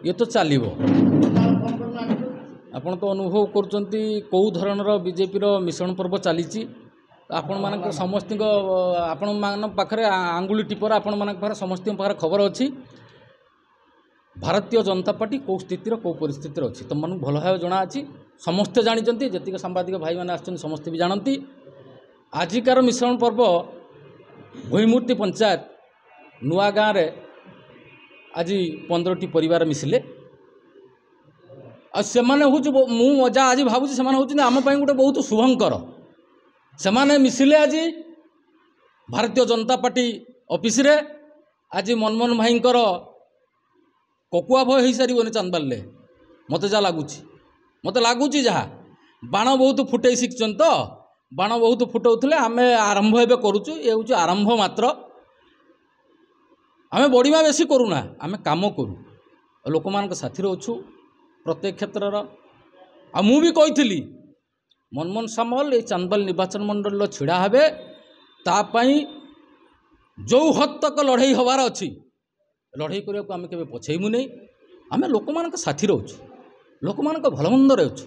ये तो चलो आपण तो अनुभव करचंती कौ धरणर बीजेपी मिश्रण पर्व चली आपण मान समस्त आपण मान पाखरे आंगुली टिपर आपण मान पाखरे समस्त पाखरे खबर अच्छी भारतीय जनता पार्टी कौ स्थितिर कौ परिस्थिति अच्छी तुम मन भल भाव जना अच्छी समस्ते जानते जी सांबादिक भाई मैंने आसते समस्ते भी जानती आजिकार मिश्रण पर्व भईमूर्ति पंचायत नुआ गाँव रे आज 15टी परिवार मिसिले से हूँ जहाँ आज भावुँ से आम गोटे बहुत शुभंकर से मिसिले आज भारतीय जनता पार्टी ऑफिस रे आज मनमोहन भाई ककुआ भय हो सारे चांदबाले मत जहाँ लगुच जहाँ बाण बहुत फुटे शिखन तो बाण बहुत फुटाऊे आम आरंभ एवं करुचु ये हूँ आरंभ मात्र आम बढ़िया बेसी करूना आम काम करूँ लोक मान साथी अच्छु प्रत्येक क्षेत्र मु भी कही मनमोहन सामल ये चांदबाल निर्वाचन मंडल छिड़ा हे तापाई जो हद तक लड़ाई हबार अच्छी लड़ाई करने को आम के पछेबू नहीं आम लोक मान साथी अच्छु लोक मान भल मंदर अच्छु।